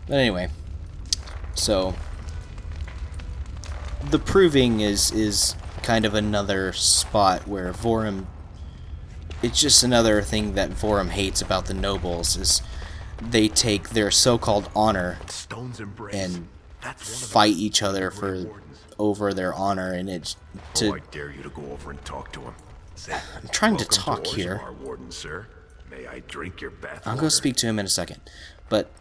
But anyway, so the proving is kind of another spot where Vorum. It's just another thing that Vorum hates about the nobles is they take their so-called honor and fight each other over their honor, and it's to. I dare you to go over and talk to him. I'm trying to talk here. Warden, sir. May I drink your bath? I'll go speak to him in a second, but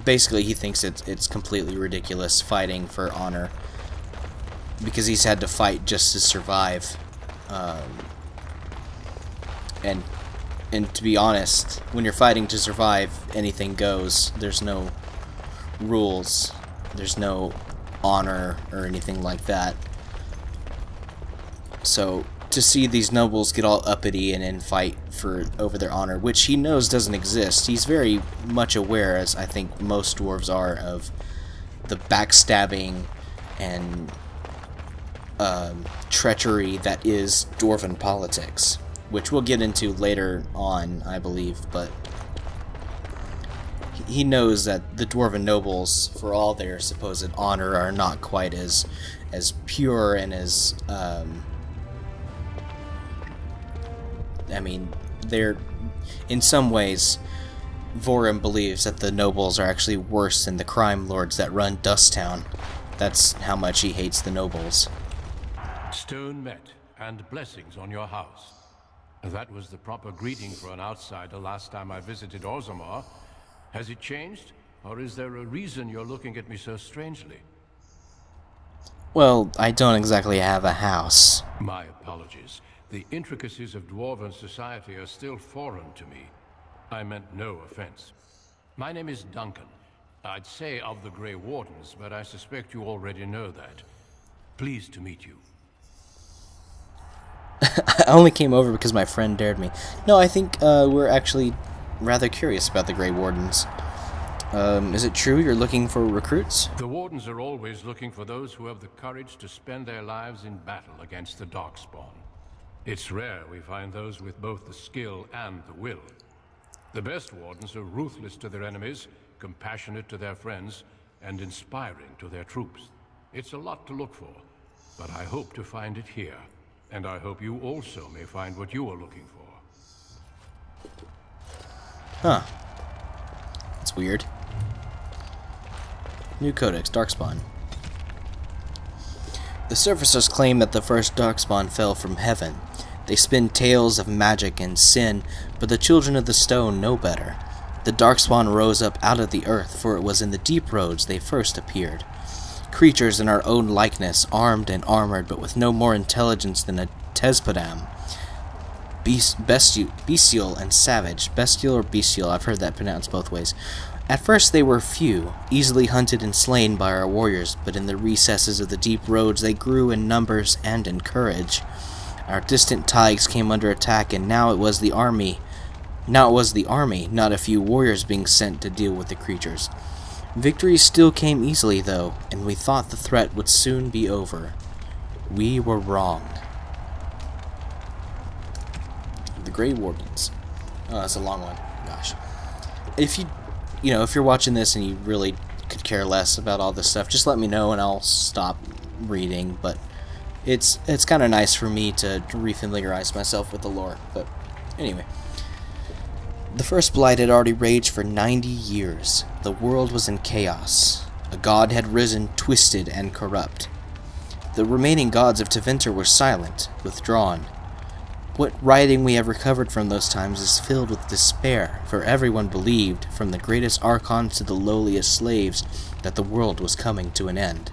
basically he thinks it's completely ridiculous fighting for honor because he's had to fight just to survive, and to be honest, when you're fighting to survive, anything goes. There's no rules, there's no honor or anything like that. So to see these nobles get all uppity and fight over their honor, which he knows doesn't exist, he's very much aware, as I think most dwarves are, of the backstabbing and treachery that is dwarven politics, which we'll get into later on, I believe, but he knows that the dwarven nobles, for all their supposed honor, are not quite as pure and as I mean, they're in some ways Vorum believes that the nobles are actually worse than the crime lords that run Dusttown. That's how much he hates the nobles. Stone met, and blessings on your house. That was the proper greeting for an outsider last time I visited Orzammar. Has it changed, or is there a reason you're looking at me so strangely? Well, I don't exactly have a house. My apologies. The intricacies of dwarven society are still foreign to me. I meant no offense. My name is Duncan. I'd say of the Grey Wardens, but I suspect you already know that. Pleased to meet you. I only came over because my friend dared me. No, I think we're actually rather curious about the Grey Wardens. Is it true you're looking for recruits? The Wardens are always looking for those who have the courage to spend their lives in battle against the Darkspawn. It's rare we find those with both the skill and the will. The best Wardens are ruthless to their enemies, compassionate to their friends, and inspiring to their troops. It's a lot to look for, but I hope to find it here. And I hope you also may find what you are looking for. Huh. That's weird. New Codex, Darkspawn. The surfacers claim that the first Darkspawn fell from heaven. They spin tales of magic and sin, but the children of the stone know better. The Darkspawn rose up out of the earth, for it was in the deep roads they first appeared. Creatures in our own likeness, armed and armored, but with no more intelligence than a Tezpadam. Bestial and savage. Bestial or bestial, I've heard that pronounced both ways. At first they were few, easily hunted and slain by our warriors, but in the recesses of the deep roads they grew in numbers and in courage. Our distant Tigers came under attack, and now it was the army, not a few warriors being sent to deal with the creatures. Victory still came easily, though, and we thought the threat would soon be over. We were wrong. The Grey Wardens. Oh, that's a long one. Gosh. If if you're watching this and you really could care less about all this stuff, just let me know and I'll stop reading, but it's kind of nice for me to refamiliarize myself with the lore. But anyway, the first blight had already raged for 90 years. The world was in chaos. A god had risen, twisted and corrupt. The remaining gods of Tevinter were silent, withdrawn. What writing we have recovered from those times is filled with despair, for everyone believed, from the greatest archons to the lowliest slaves, that the world was coming to an end.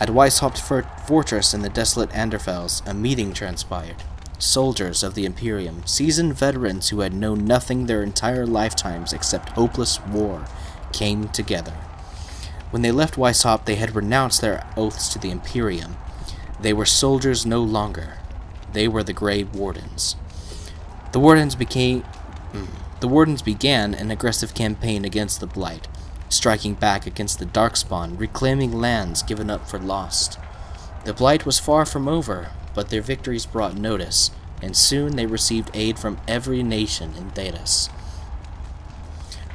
At Weishaupt Fortress in the desolate Anderfels, a meeting transpired. Soldiers of the Imperium, seasoned veterans who had known nothing their entire lifetimes except hopeless war, came together. When they left Weishaupt, they had renounced their oaths to the Imperium. They were soldiers no longer. They were the Grey Wardens. The Wardens began an aggressive campaign against the Blight, striking back against the Darkspawn, reclaiming lands given up for lost. The Blight was far from over, but their victories brought notice, and soon they received aid from every nation in Thedas.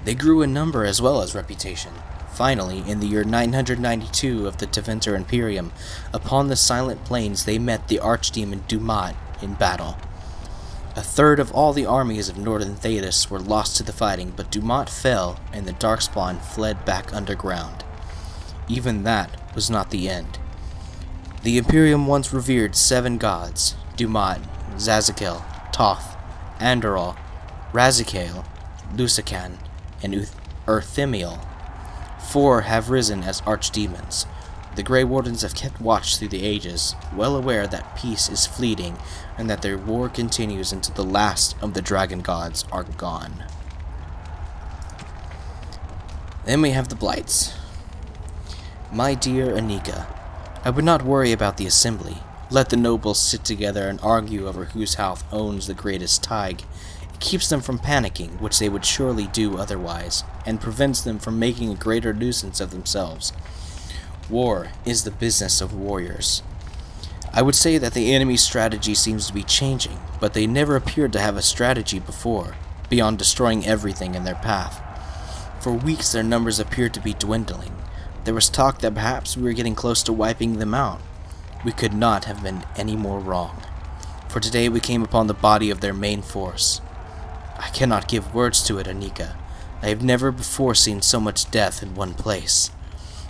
They grew in number as well as reputation. Finally, in the year 992 of the Tevinter Imperium, upon the Silent Plains they met the archdemon Dumat in battle. A third of all the armies of northern Thedas were lost to the fighting, but Dumat fell, and the Darkspawn fled back underground. Even that was not the end. The Imperium once revered 7 gods: Dumat, Zazakel, Toth, Andorol, Razikael, Lusakan, and Urthimiel. 4 have risen as archdemons. The Grey Wardens have kept watch through the ages, well aware that peace is fleeting and that their war continues until the last of the dragon gods are gone. Then we have the Blights. My dear Anika, I would not worry about the assembly. Let the nobles sit together and argue over whose house owns the greatest Tig. It keeps them from panicking, which they would surely do otherwise, and prevents them from making a greater nuisance of themselves. War is the business of warriors. I would say that the enemy's strategy seems to be changing, but they never appeared to have a strategy before, beyond destroying everything in their path. For weeks their numbers appeared to be dwindling. There was talk that perhaps we were getting close to wiping them out. We could not have been any more wrong. For today we came upon the body of their main force. I cannot give words to it, Anika. I have never before seen so much death in one place.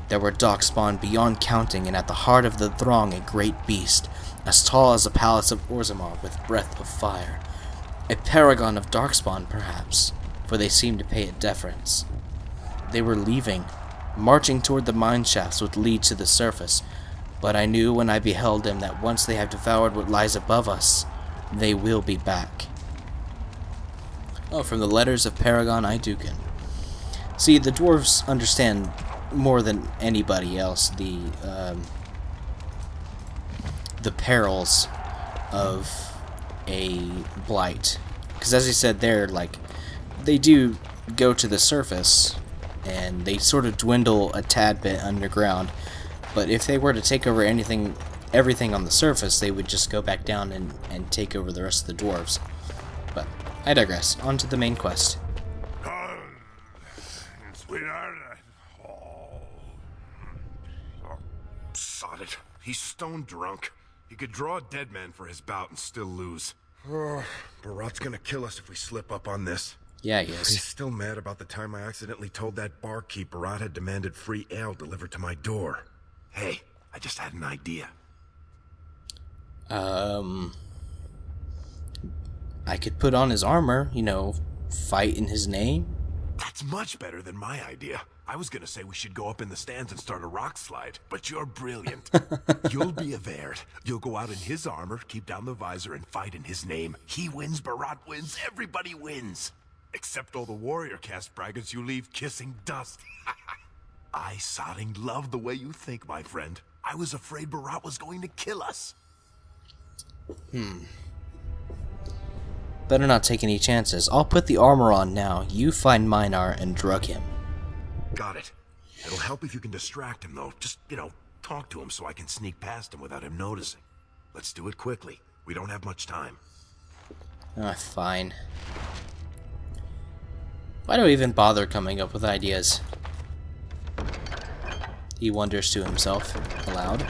There were darkspawn beyond counting, and at the heart of the throng a great beast, as tall as the palace of Orzammar with breath of fire. A paragon of darkspawn, perhaps, for they seemed to pay it deference. They were leaving, marching toward the mine shafts which lead to the surface, but I knew when I beheld them that once they have devoured what lies above us, they will be back. Oh, from the letters of Paragon Iduken. See, the dwarves understand more than anybody else the perils of a blight, because as I said, they do go to the surface and they sort of dwindle a tad bit underground, but if they were to take over everything on the surface, they would just go back down and take over the rest of the dwarves. But I digress. On to the main quest. Sweetheart. Sod it. He's stone drunk. He could draw a dead man for his bout and still lose. Barat's gonna kill us if we slip up on this. Yeah, he is. He's still mad about the time I accidentally told that barkeep Barat had demanded free ale delivered to my door. Hey, I just had an idea. I could put on his armor, fight in his name. That's much better than my idea. I was gonna say we should go up in the stands and start a rock slide, but you're brilliant. You'll be a Verd. You'll go out in his armor, keep down the visor, and fight in his name. He wins, Barat wins, everybody wins. Except all the warrior caste braggarts you leave kissing dust. I sodding love the way you think, my friend. I was afraid Barat was going to kill us. Better not take any chances. I'll put the armor on now. You find Minar and drug him. Got it. It'll help if you can distract him, though. Just, talk to him so I can sneak past him without him noticing. Let's do it quickly. We don't have much time. Fine. Why do I even bother coming up with ideas? He wonders to himself, aloud.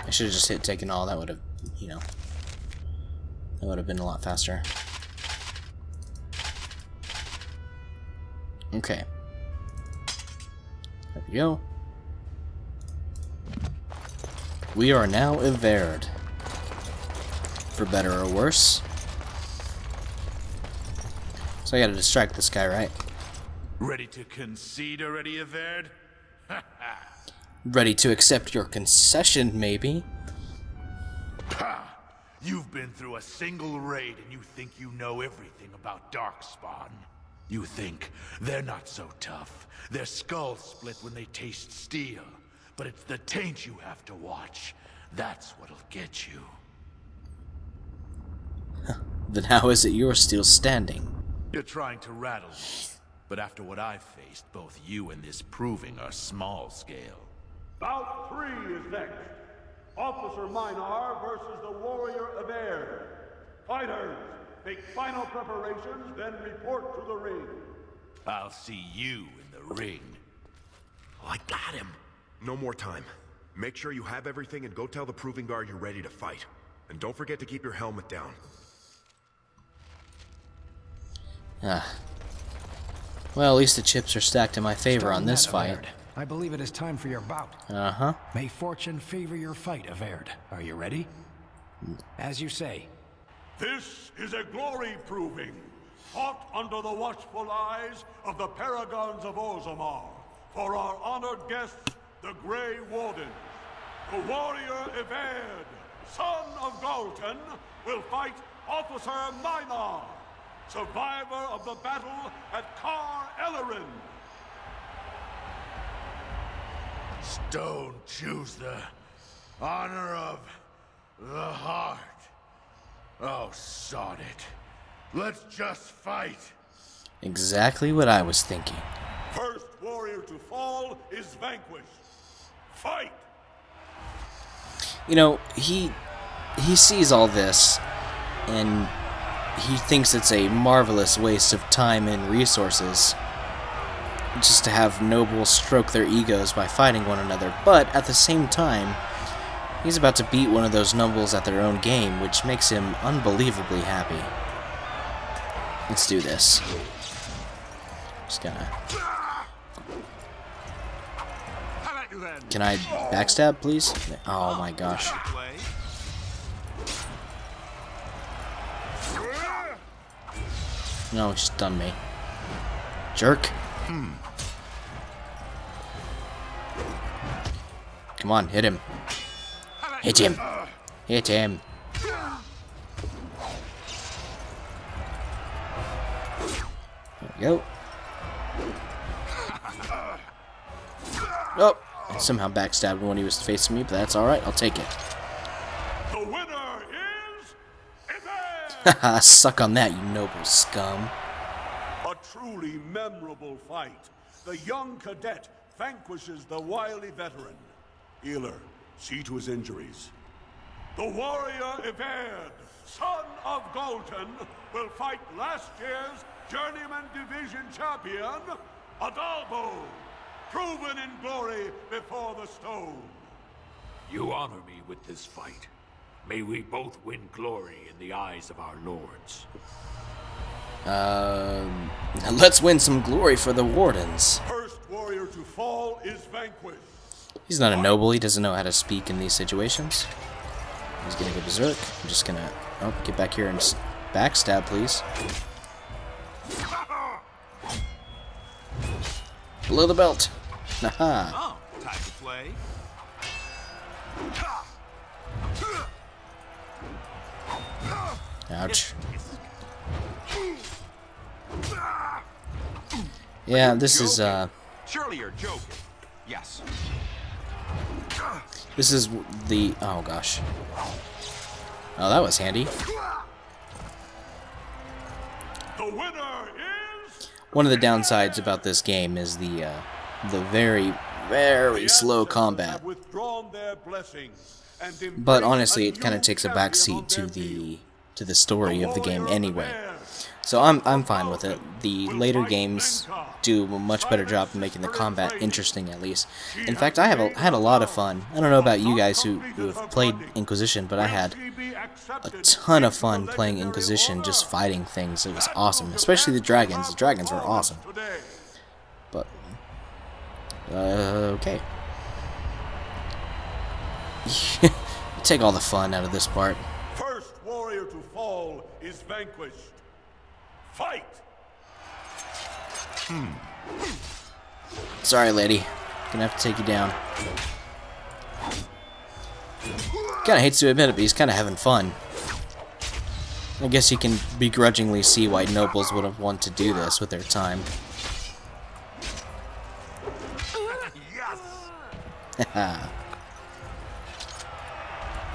I should have just hit taken all. That would have, that would have been a lot faster. Okay. There we go. We are now a Verd. For better or worse. So I gotta distract this guy, right? Ready to concede already, Averd? Ready to accept your concession, maybe? Ha! You've been through a single raid and you think you know everything about Darkspawn. You think they're not so tough. Their skulls split when they taste steel. But it's the taint you have to watch. That's what'll get you. Then how is it you're still standing? You're trying to rattle me. But after what I've faced, both you and this proving are small scale. Bout 3 is next. Officer Minar versus the warrior Averd. Fighters, Make final preparations, then report to the ring. I'll see you in the ring. Oh, I got him. No more time. Make sure you have everything and go tell the Proving Guard you're ready to fight. And don't forget to keep your helmet down. Well, at least the chips are stacked in my favor on this fight. Averd. I believe it is time for your bout. Uh-huh. May fortune favor your fight, Averd. Are you ready? As you say. This is a glory proving, fought under the watchful eyes of the Paragons of Orzammar, for our honored guests, the Grey Warden. The warrior Averd, son of Galton, will fight Officer Minar, survivor of the battle at Kar Ellerin. Stone choose the honor of the heart. Oh, sod it. Let's just fight. Exactly what I was thinking. First warrior to fall is vanquished. Fight! You know, he sees all this, and he thinks it's a marvelous waste of time and resources just to have nobles stroke their egos by fighting one another, but at the same time, he's about to beat one of those nobles at their own game, which makes him unbelievably happy. Let's do this. Just gonna... Can I backstab, please? Oh my gosh. No, he just stunned me. Jerk. Come on, hit him. Hit him. Hit him. There we go. Oh, I somehow backstabbed him when he was facing me, but that's alright, I'll take it. The winner is Averd! Haha, suck on that, you noble scum. A truly memorable fight. The young cadet vanquishes the wily veteran. Healer, see to his injuries. The warrior Averd, son of Galton, will fight last year's Journeyman Division champion, Adalbo, proven in glory before the stone. You honor me with this fight. May we both win glory in the eyes of our lords. Let's win some glory for the Wardens. First warrior to fall is vanquished. He's not a noble, he doesn't know how to speak in these situations. He's gonna go berserk. I'm just gonna... Oh, get back here and just backstab, please. Below the belt. Haha. Oh, time to play. Ouch. Yeah, this is, Surely you're joking. Yes. This is the... Oh, gosh. Oh, that was handy. The winner is... One of the downsides about this game is the very, very slow combat. Have withdrawn their blessings and But embraced honestly, it a kind of new takes a champion backseat on to their the field. story of the game anyway. So I'm fine with it. The later games do a much better job of making the combat interesting, at least. In fact, I had a lot of fun. I don't know about you guys who have played Inquisition, but I had a ton of fun playing Inquisition, just fighting things. It was awesome, especially the dragons. The dragons were awesome. But okay. Take all the fun out of this part. First warrior to fall is vanquished. Fight! Sorry, lady. Gonna have to take you down. Kinda hates to admit it, but he's kinda having fun. I guess you can begrudgingly see why nobles would have wanted to do this with their time. Yes!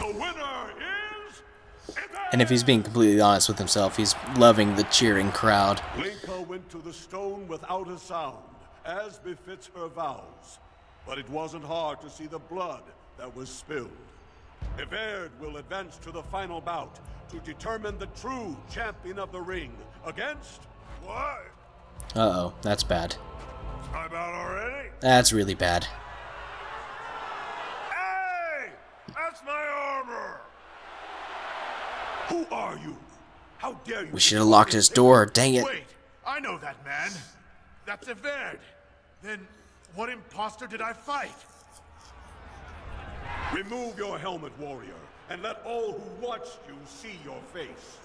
The winner is... And if he's being completely honest with himself, he's loving the cheering crowd. Linka went to the stone without a sound, as befits her vows. But it wasn't hard to see the blood that was spilled. Everd will advance to the final bout to determine the true champion of the ring against... What? Uh-oh, that's bad. Time out already? That's really bad. Hey! That's my armor! Who are you? How dare you? We should have locked his door, dang it. Wait, I know that man. That's Everd. Then what imposter did I fight? Remove your helmet, warrior, and let all who watched you see your face.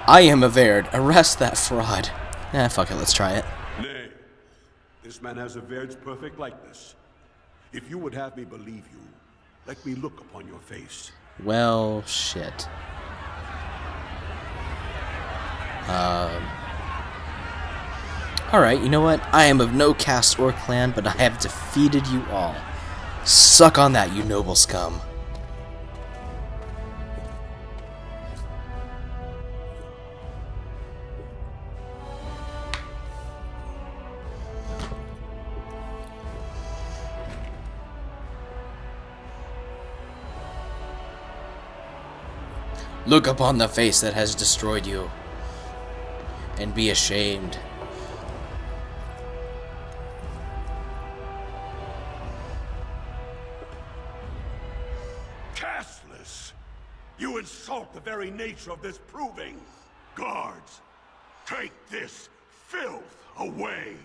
I am Everd. Arrest that fraud. Fuck it, let's try it. Nay, this man has Everd's perfect likeness. If you would have me believe you, let me look upon your face. Well, shit. Alright, you know what? I am of no caste or clan, but I have defeated you all. Suck on that, you noble scum. Look upon the face that has destroyed you, and be ashamed. Castless! You insult the very nature of this proving. Guards, take this filth away.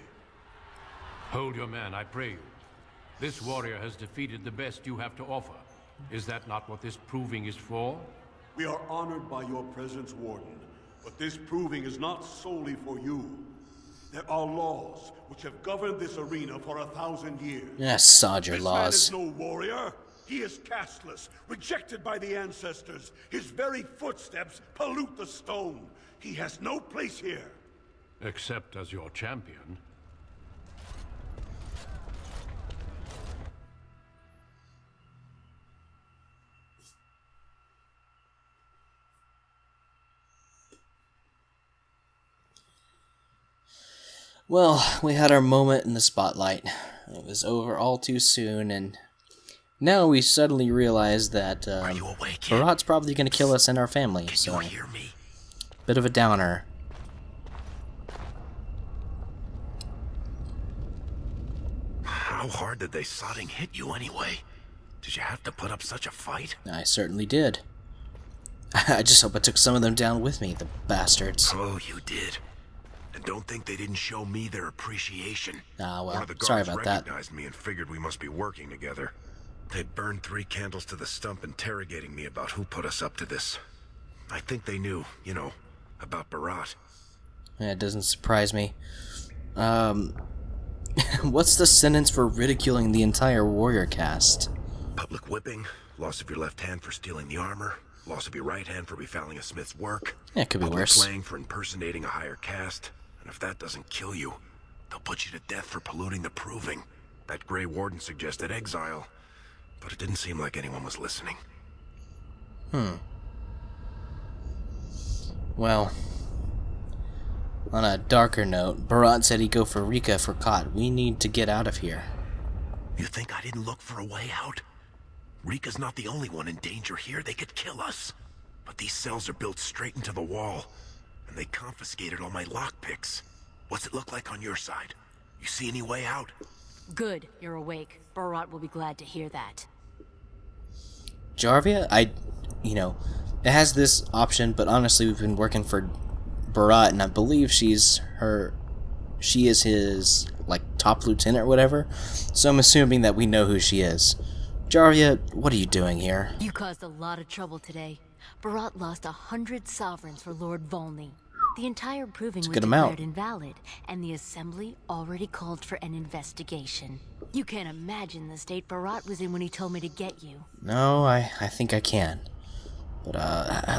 Hold your man, I pray you. This warrior has defeated the best you have to offer. Is that not what this proving is for? We are honored by your presence, Warden, but this proving is not solely for you. There are laws which have governed this arena for 1,000 years. Yeah, sod your This laws. man is no warrior. He is casteless, rejected by the ancestors. His very footsteps pollute the stone. He has no place here. Except as your champion. Well, we had our moment in the spotlight. It was over all too soon, and now we suddenly realize that Are you awake yet? Barat's probably going to kill us and our family. Can So, you hear me? bit of a downer. How hard did they sodding hit you anyway? Did you have to put up such a fight? I certainly did. I just hope I took some of them down with me, the bastards. Oh, you did. And don't think they didn't show me their appreciation. Ah, well, One of the sorry guards about that. recognized me and figured we must be working together. They burned 3 candles to the stump interrogating me about who put us up to this. I think they knew, you know, about Barat. Yeah, it doesn't surprise me. What's the sentence for ridiculing the entire warrior cast? Public whipping, loss of your left hand for stealing the armor, loss of your right hand for befouling a smith's work. Yeah, it could be public worse. slaying for impersonating a higher caste. And if that doesn't kill you, they'll put you to death for polluting the proving. That Grey Warden suggested exile, but it didn't seem like anyone was listening. Well, on a darker note, Barat said he'd go for Rika for Kot. We need to get out of here. You think I didn't look for a way out? Rika's not the only one in danger here. They could kill us. But these cells are built straight into the wall, and they confiscated all my lockpicks. What's it look like on your side? You see any way out? Good, you're awake. Barat will be glad to hear that. Jarvia, it has this option, but honestly, we've been working for Barat, and I believe she is his, top lieutenant or whatever, so I'm assuming that we know who she is. Jarvia, what are you doing here? You caused a lot of trouble today. Barat lost 100 sovereigns for Lord Volney. The entire proving was good amount. declared invalid, and the Assembly already called for an investigation. You can't imagine the state Barat was in when he told me to get you. No, I think I can. But,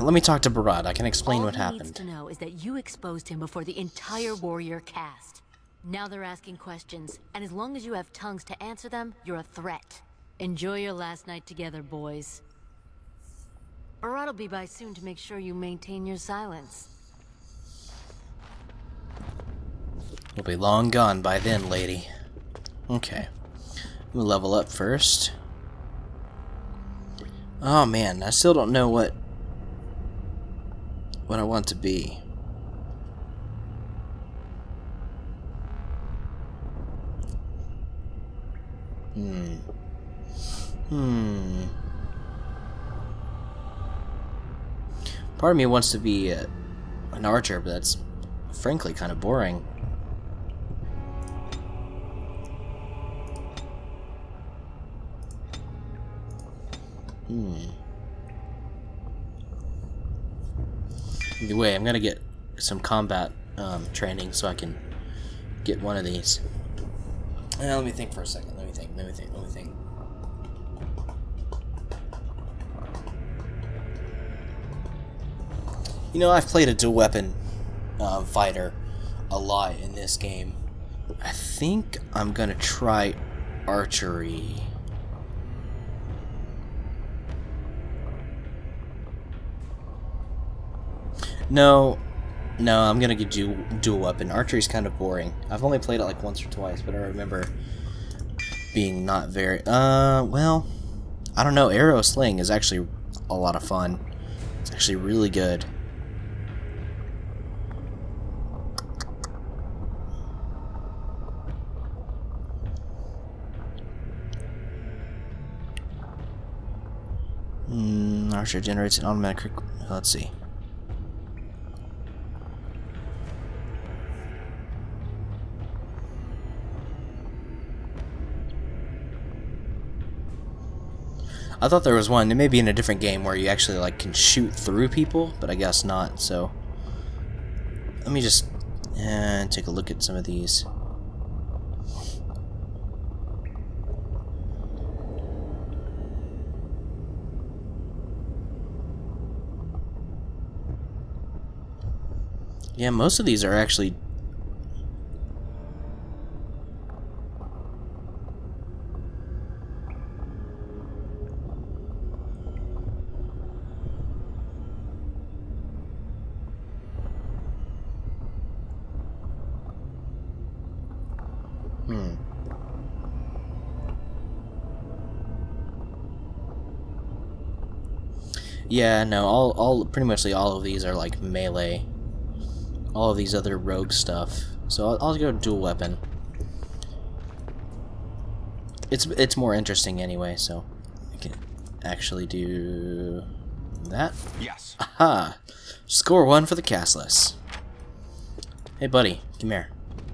let me talk to Barat. I can explain what All he happened. needs to know is that you exposed him before the entire warrior caste. Now they're asking questions, and as long as you have tongues to answer them, you're a threat. Enjoy your last night together, boys. Barat will be by soon to make sure you maintain your silence. We'll be long gone by then, lady. Okay. We'll level up first. Oh man, I still don't know what I want to be. Part of me wants to be an archer, but that's frankly kind of boring. Either way, I'm gonna get some combat training so I can get one of these. Let me think for a second. Let me think. You know, I've played a dual weapon fighter a lot in this game. I think I'm gonna try archery. No, I'm gonna get dual weapon. Archery's kind of boring. I've only played it like once or twice, but I remember being not very. Well, I don't know. Arrow sling is actually a lot of fun. It's actually really good. Archer generates an automatic. Let's see. I thought there was one. It may be in a different game where you actually like can shoot through people, but I guess not. So let me just take a look at some of these. Yeah, most of these are actually. Yeah, no, all pretty much all of these are like melee. All of these other rogue stuff. So I'll go dual weapon. It's more interesting anyway, so I can actually do that. Yes. Aha! Score 1 for the castless. Hey buddy, come here.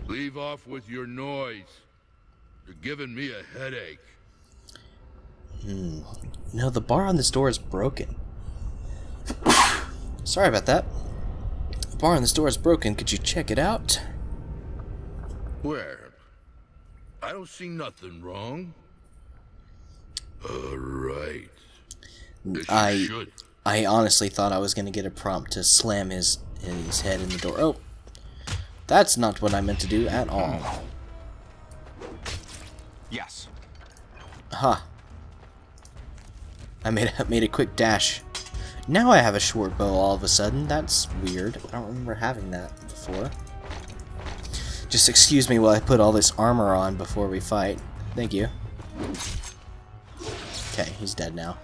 Leave off with your noise. You're giving me a headache. No, the bar on this door is broken. Sorry about that. The bar on this door is broken. Could you check it out? Where? I don't see nothing wrong. Alright. I honestly thought I was going to get a prompt to slam his head in the door. Oh, that's not what I meant to do at all. Yes. Aha. I made a quick dash. Now I have a short bow all of a sudden. That's weird. I don't remember having that before. Just excuse me while I put all this armor on before we fight. Thank you. Okay, he's dead now.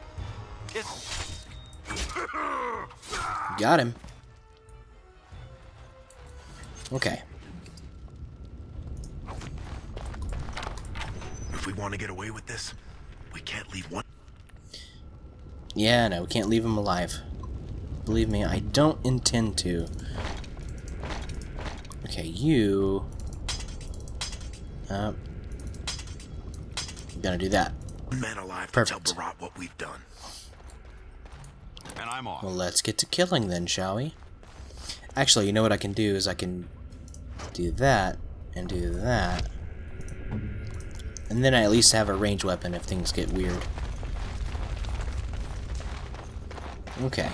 Got him. Okay. If we want to get away with this, we can't leave one. Yeah, no, we can't leave him alive. Believe me, I don't intend to. Okay, you... I'm gonna do that. Man alive to Perfect. tell Barat what we've done. And I'm off. Well, let's get to killing then, shall we? Actually, you know what I can do is I can do that and do that. And then I at least have a ranged weapon if things get weird. Okay.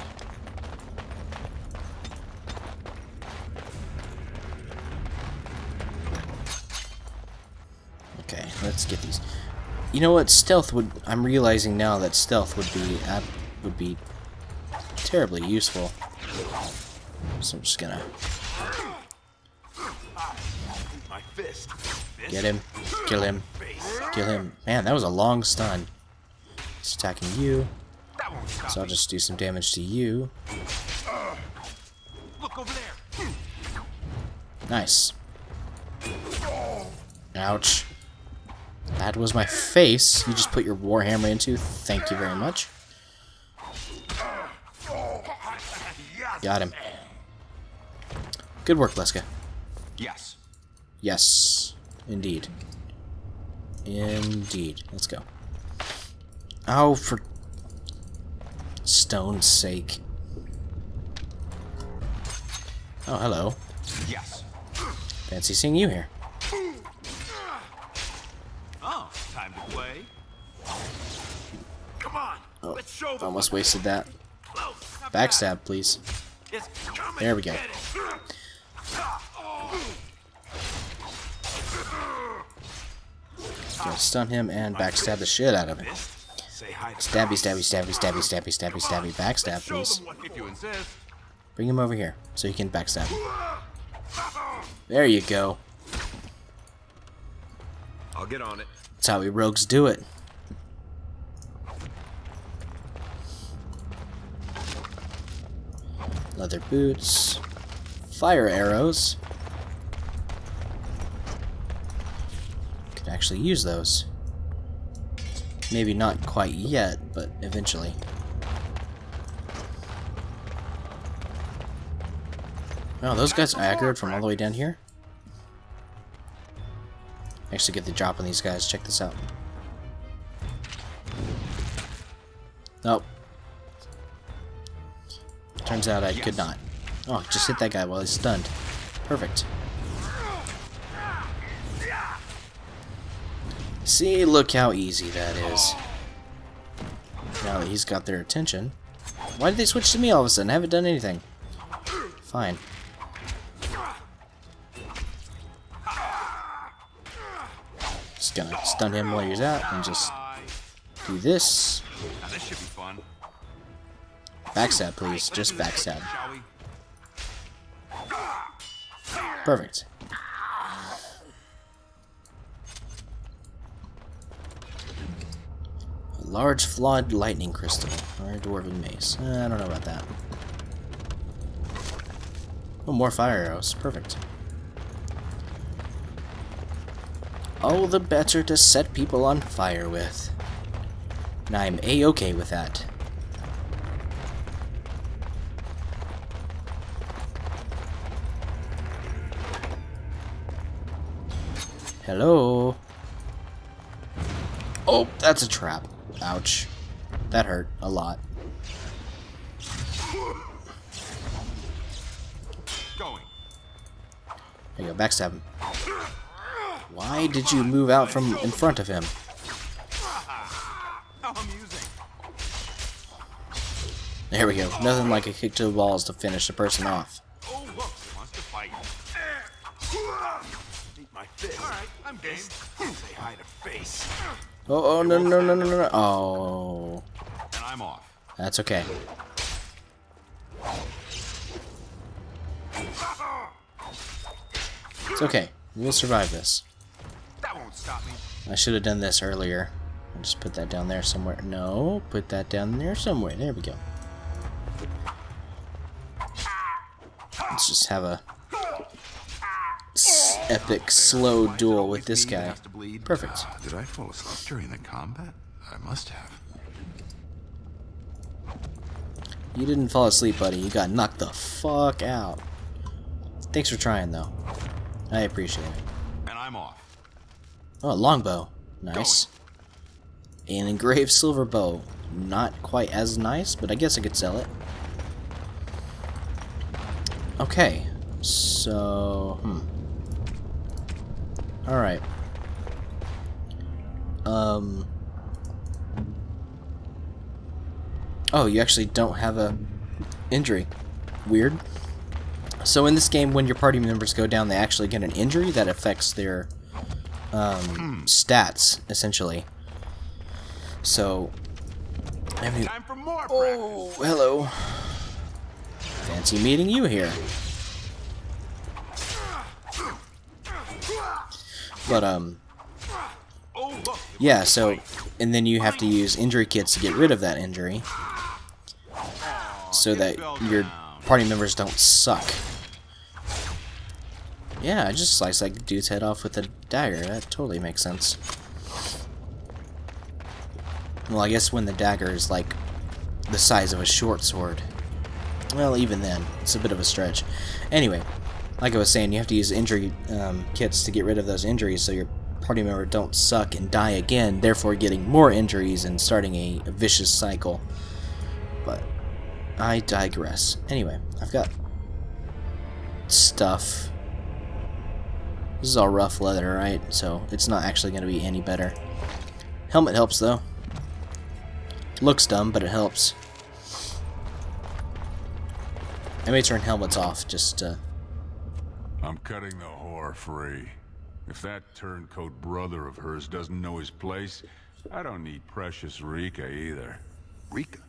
Okay, let's get these. You know what? Stealth would. I'm realizing now that stealth would be terribly useful. So I'm just gonna My fist. get him, kill him, kill him. Man, that was a long stun. He's attacking you. So I'll just do some damage to you. Look over there. Nice. Ouch. That was my face. You just put your warhammer into. Thank you very much. Got him. Good work, Leska. Yes. Yes, indeed. Indeed. Let's go. Oh, for stone's sake. Oh, hello. Yes. Fancy seeing you here. Oh, time to play. Come on. Oh, Let's show them. almost wasted that. Close. Not Backstab, please. bad. Just come There and we go. get it. Gonna stun him and backstab the shit out of him. Say hi to Stabby, stabby, stabby, stabby, stabby, stabby, stabby. Backstab, Show please. them what if you insist. Bring him over here so you can backstab him. There you go. I'll get on it. That's how we rogues do it. Leather boots. Fire arrows. Could actually use those. Maybe not quite yet, but eventually. Oh, those guys are aggroed from all the way down here? Actually get the drop on these guys. Check this out. Nope. Turns out I could not. Oh, just hit that guy while he's stunned. Perfect. See, look how easy that is. Now that he's got their attention. Why did they switch to me all of a sudden? I haven't done anything. Fine. Just gonna stun him while he's out and just do this. Now this should be fun. Backstab, please. Just backstab. Shall we? Perfect. A large flawed lightning crystal. Or a dwarven mace. I don't know about that. Oh, more fire arrows. Perfect. All the better to set people on fire with. And I'm A-okay with that. Hello? Oh, that's a trap. Ouch. That hurt a lot. Going. There you go, backstab him. Why did you move out from in front of him? How amusing. There we go. Nothing like a kick to the balls to finish the person off. Oh, look, he wants to fight. Eat my fist. All right, I'm game. Say hi to face. Oh, no, no, no, no, no, no. Oh. And I'm off. That's okay. It's okay. We'll survive this. That won't stop me. I should have done this earlier. I'll just put that down there somewhere. No, put that down there somewhere. There we go. Let's just have a epic slow duel with this guy. Perfect. Did I fall asleep during the combat? I must have. You didn't fall asleep, buddy. You got knocked the fuck out. Thanks for trying, though. I appreciate it. And I'm off. Oh, a longbow. Nice. An engraved silver bow. Not quite as nice, but I guess I could sell it. Okay. So, Alright. Oh, you actually don't have a injury. Weird. So in this game, when your party members go down, they actually get an injury that affects their stats, essentially. So, I mean, Time for more oh, hello. Fancy meeting you here. But, Oh, look. yeah, so, and then you have to use injury kits to get rid of that injury. so that your party members don't suck. Yeah, I just sliced that dude's head off with a dagger. That totally makes sense. Well, I guess when the dagger is like the size of a short sword. Well, even then, it's a bit of a stretch. Anyway, like I was saying, you have to use injury kits to get rid of those injuries so your party member don't suck and die again, therefore getting more injuries and starting a vicious cycle. But I digress. Anyway, I've got stuff. This is all rough leather, right? So it's not actually going to be any better. Helmet helps, though. Looks dumb, but it helps. I may turn helmets off, just I'm cutting the whore free. If that turncoat brother of hers doesn't know his place, I don't need precious Rika either. Rika?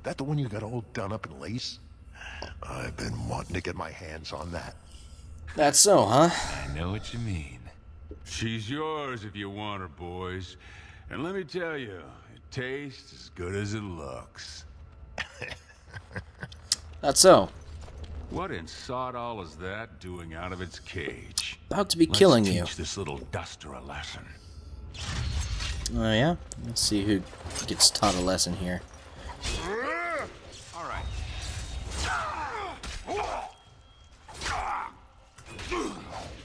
That the one you got all done up in lace? I've been wanting to get my hands on that. That's so, huh? I know what you mean. She's yours if you want her, boys. And let me tell you, it tastes as good as it looks. That's so. What in sod all is that doing out of its cage? About to be killing you. Let's teach this little duster a lesson. Oh yeah? Let's see who gets taught a lesson here. All right.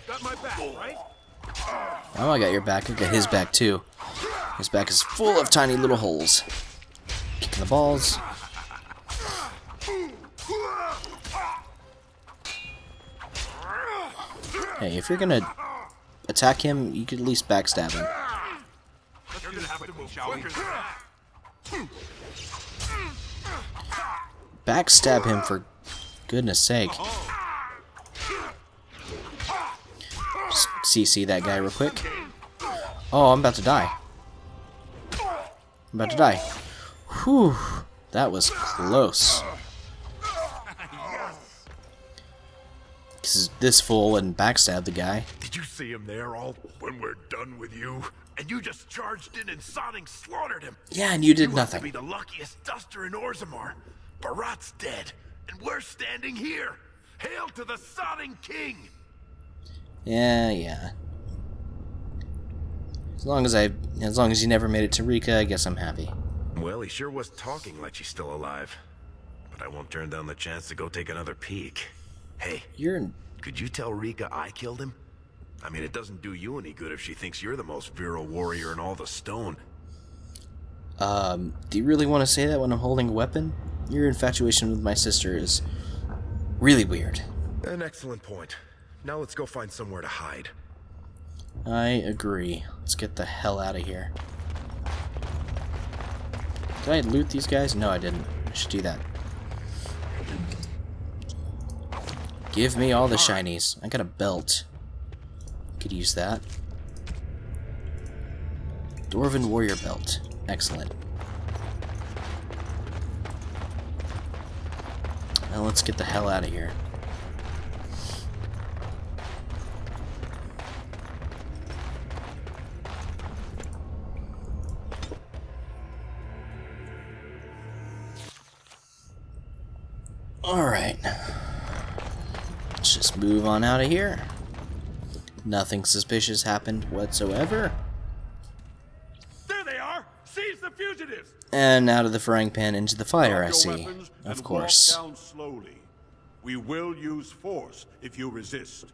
Got my back, right? Oh, I got your back. I got his back too. His back is full of tiny little holes. Kicking the balls. Hey, if you're gonna attack him, you could at least backstab him. You're gonna have to move quicker than that. Backstab him, for goodness sake. Just CC that guy real quick. Oh, I'm about to die. I'm about to die. Whew. That was close. This fool and backstab the guy. Did you see him there all when we're done with you? And you just charged in and sodding slaughtered him. Yeah, and you did You nothing. have to be the luckiest duster in Orzammar. Barat's dead, and we're standing here. Hail to the sodding king! Yeah. As long as you never made it to Rika, I guess I'm happy. Well, he sure was talking like she's still alive. But I won't turn down the chance to go take another peek. Hey, could you tell Rika I killed him? I mean, it doesn't do you any good if she thinks you're the most virile warrior in all the stone. Do you really want to say that when I'm holding a weapon? Your infatuation with my sister is really weird. An excellent point. Now let's go find somewhere to hide. I agree. Let's get the hell out of here. Did I loot these guys? No, I didn't. I should do that. Give me all the shinies. I got a belt. Could use that. Dwarven warrior belt. Excellent. Now let's get the hell out of here. Alright. Let's just move on out of here. Nothing suspicious happened whatsoever. There they are! Seize the fugitives! And out of the frying pan into the fire, I Drop your see. weapons Of and course. Walk down slowly. We will use force if you resist.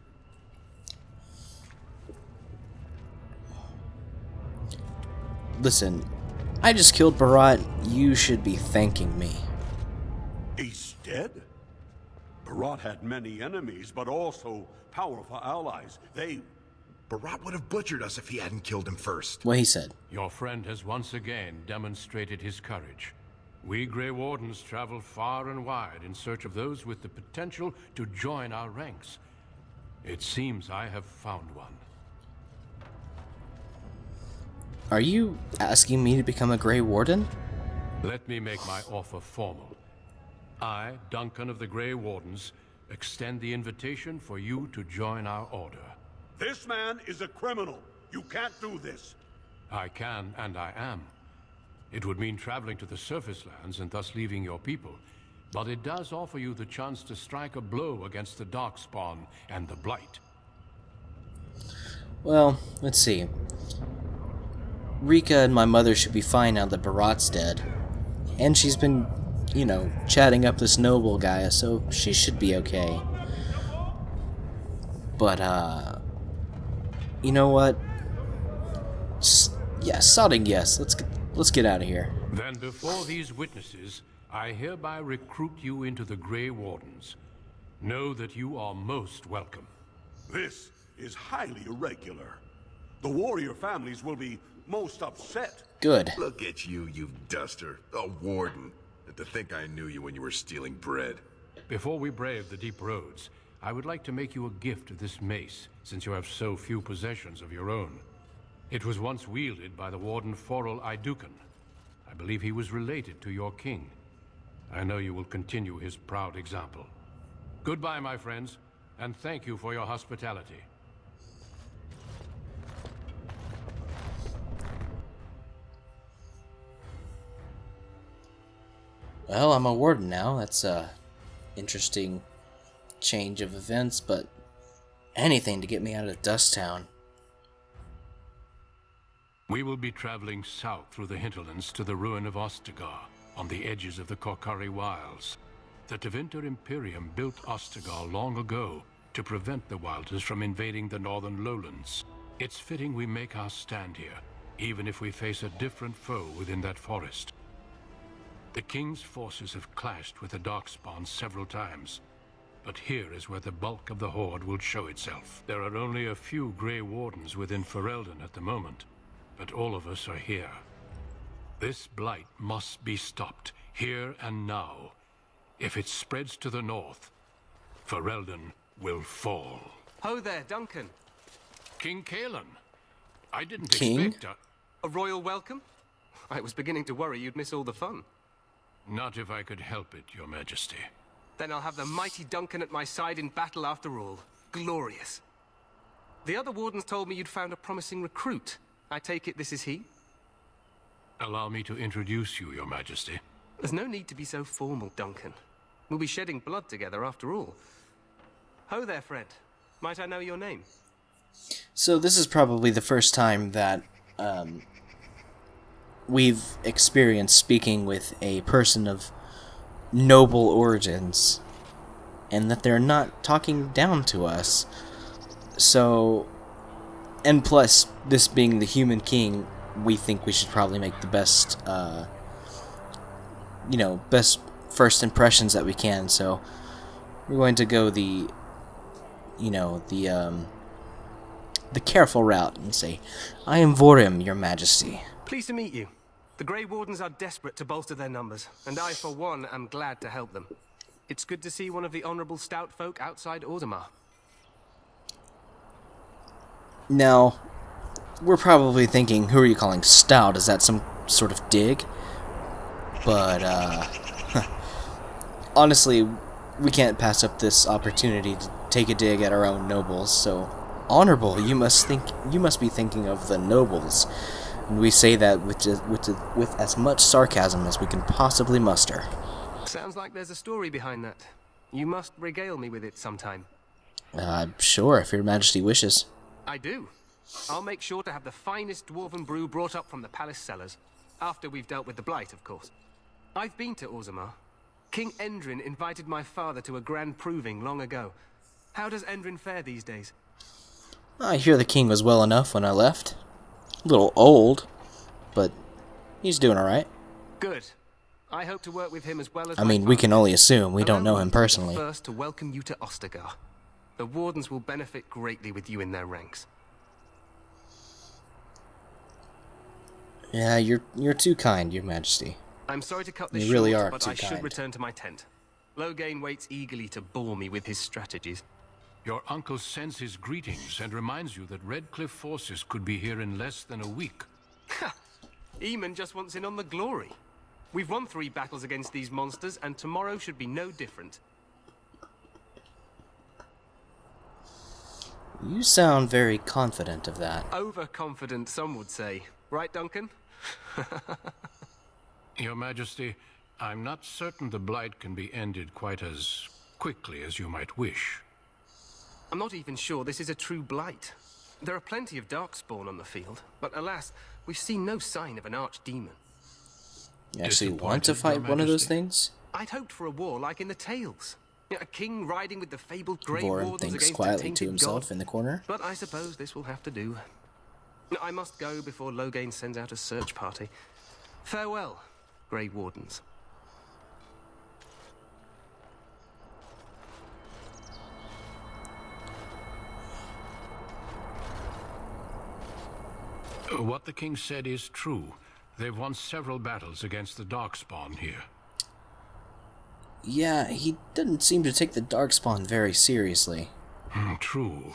Listen, I just killed Barat. You should be thanking me. He's dead? Barat had many enemies, but also powerful allies. Barat would have butchered us if he hadn't killed him first. What he said. Your friend has once again demonstrated his courage. We Grey Wardens travel far and wide in search of those with the potential to join our ranks. It seems I have found one. Are you asking me to become a Grey Warden? Let me make my offer formal. I, Duncan of the Grey Wardens, extend the invitation for you to join our order. This man is a criminal. You can't do this. I can, and I am. It would mean traveling to the surface lands and thus leaving your people. but it does offer you the chance to strike a blow against the Darkspawn and the Blight. Well, let's see. Rika and my mother should be fine now that Barat's dead. And she's been, you know, chatting up this noble guy, so she should be okay. But, you know what? Yeah, sodding yes. Let's get out of here. Then before these witnesses, I hereby recruit you into the Grey Wardens. Know that you are most welcome. This is highly irregular. The warrior families will be most upset. Good. Look at you, you duster. A warden. And to think I knew you when you were stealing bread. Before we brave the deep roads, I would like to make you a gift of this mace, since you have so few possessions of your own. It was once wielded by the Warden Forel Idukan. I believe he was related to your king. I know you will continue his proud example. Goodbye, my friends, and thank you for your hospitality. Well, I'm a warden now. That's a interesting change of events, but anything to get me out of Dust Town. We will be traveling south through the hinterlands to the ruin of Ostagar, on the edges of the Korkari Wilds. The Tevinter Imperium built Ostagar long ago to prevent the Wilders from invading the northern lowlands. It's fitting we make our stand here, even if we face a different foe within that forest. The King's forces have clashed with the Darkspawn several times, but here is where the bulk of the Horde will show itself. There are only a few Grey Wardens within Ferelden at the moment, but all of us are here. This blight must be stopped, here and now. If it spreads to the north, Ferelden will fall. Ho there, Duncan. King Kalen. I didn't King? expect a royal welcome? I was beginning to worry you'd miss all the fun. Not if I could help it, Your Majesty. Then I'll have the mighty Duncan at my side in battle after all. Glorious. The other wardens told me you'd found a promising recruit. I take it this is he? Allow me to introduce you, Your Majesty. There's no need to be so formal, Duncan. We'll be shedding blood together after all. Ho there, friend. Might I know your name? So this is probably the first time that we've experienced speaking with a person of noble origins, and that they're not talking down to us. So, and plus, this being the human king, we think we should probably make the best, best first impressions that we can. So, we're going to go the careful route and say, "I am Vorim, Your Majesty." Pleased to meet you. The Grey Wardens are desperate to bolster their numbers, and I, for one, am glad to help them. It's good to see one of the honorable stout folk outside Ordomar. Now, we're probably thinking, who are you calling stout? Is that some sort of dig? But, honestly, we can't pass up this opportunity to take a dig at our own nobles, so honorable, you must be thinking of the nobles. And we say that with as much sarcasm as we can possibly muster. Sounds like there's a story behind that. You must regale me with it sometime. Sure, if Your Majesty wishes. I do. I'll make sure to have the finest dwarven brew brought up from the palace cellars. After we've dealt with the blight, of course. I've been to Orzammar. King Endrin invited my father to a grand proving long ago. How does Endrin fare these days? I hear the king was well enough when I left. A little old, but he's doing alright. Good. I hope to work with him as well as I mean, we can only assume. We don't know him personally. First to welcome you to Ostagar. The Wardens will benefit greatly with you in their ranks. Yeah, you're too kind, Your Majesty. I'm sorry to cut this You really short, are but too I should kind. return to my tent. Loghain waits eagerly to bore me with his strategies. Your uncle sends his greetings and reminds you that Redcliffe forces could be here in less than a week. Ha! Eamon just wants in on the glory. We've won 3 battles against these monsters, and tomorrow should be no different. You sound very confident of that. Overconfident, some would say. Right, Duncan? Your Majesty, I'm not certain the Blight can be ended quite as quickly as you might wish. I'm not even sure this is a true Blight. There are plenty of Darkspawn on the field, but alas, we've seen no sign of an archdemon. You actually want to fight one of those things? I'd hoped for a war like in the tales. A king riding with the fabled Grey Vorum Wardens thinks against quietly a tainted to himself god. in the corner. But I suppose this will have to do. I must go before Loghain sends out a search party. Farewell, Grey Wardens. What the king said is true. They've won several battles against the Darkspawn here. Yeah, he didn't seem to take the Darkspawn very seriously. True.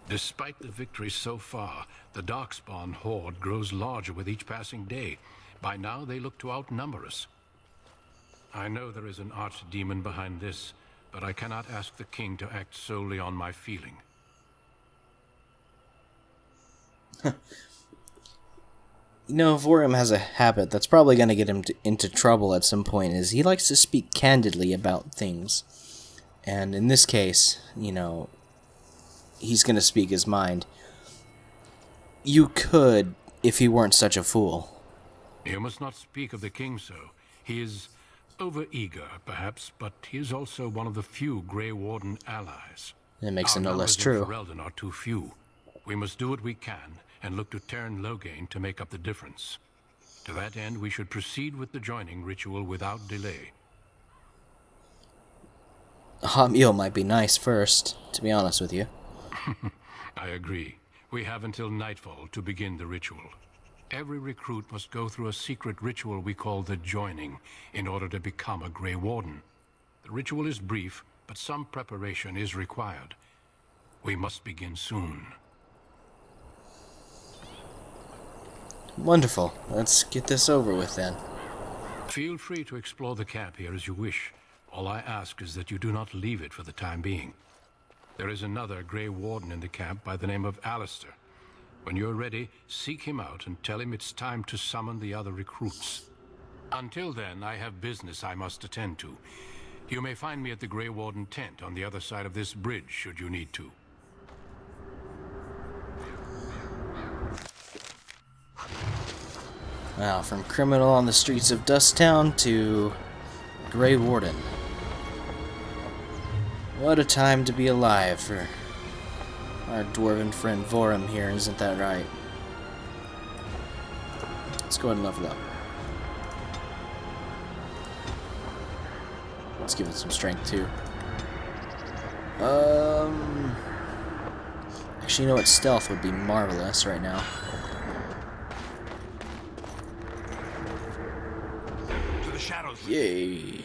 Despite the victories so far, the Darkspawn horde grows larger with each passing day. By now, they look to outnumber us. I know there is an archdemon behind this, but I cannot ask the king to act solely on my feeling. You know, Vorum has a habit that's probably going to get him into trouble at some point, is he likes to speak candidly about things. And in this case, you know, he's going to speak his mind. You could, if he weren't such a fool. You must not speak of the king so. He is over-eager, perhaps, but he is also one of the few Grey Warden allies. It makes it no less Our true. numbers in Ferelden are too few. We must do what we can, and look to turn Loghain to make up the difference. To that end, we should proceed with the joining ritual without delay. A hot meal might be nice first, to be honest with you. I agree. We have until nightfall to begin the ritual. Every recruit must go through a secret ritual we call the joining in order to become a Grey Warden. The ritual is brief, but some preparation is required. We must begin soon. Wonderful. Let's get this over with then. Feel free to explore the camp here as you wish. All I ask is that you do not leave it for the time being. There is another Grey Warden in the camp by the name of Alistair. When you're ready, seek him out and tell him it's time to summon the other recruits. Until then, I have business I must attend to. You may find me at the Grey Warden tent on the other side of this bridge, should you need to. Wow, from criminal on the streets of Dusttown to Grey Warden. What a time to be alive for our dwarven friend Vorum here, isn't that right? Let's go ahead and level up. Let's give it some strength too. Actually, you know what? Stealth would be marvelous right now. Yay.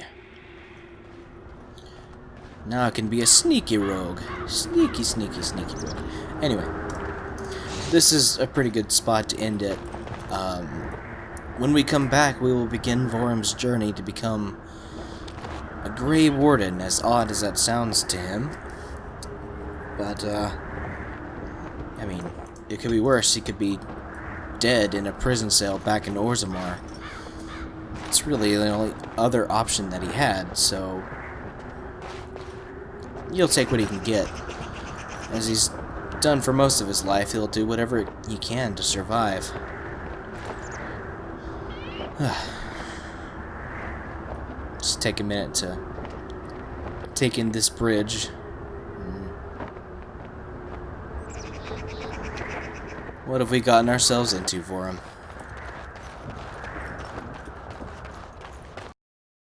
Now I can be a sneaky rogue. Sneaky, sneaky, sneaky rogue. Anyway, this is a pretty good spot to end it. When we come back, we will begin Vorum's journey to become a Grey Warden, as odd as that sounds to him. But, I mean, it could be worse. He could be dead in a prison cell back in Orzammar. It's really the only other option that he had, so he'll take what he can get. As he's done for most of his life, he'll do whatever he can to survive. Just take a minute to take in this bridge. What have we gotten ourselves into for him?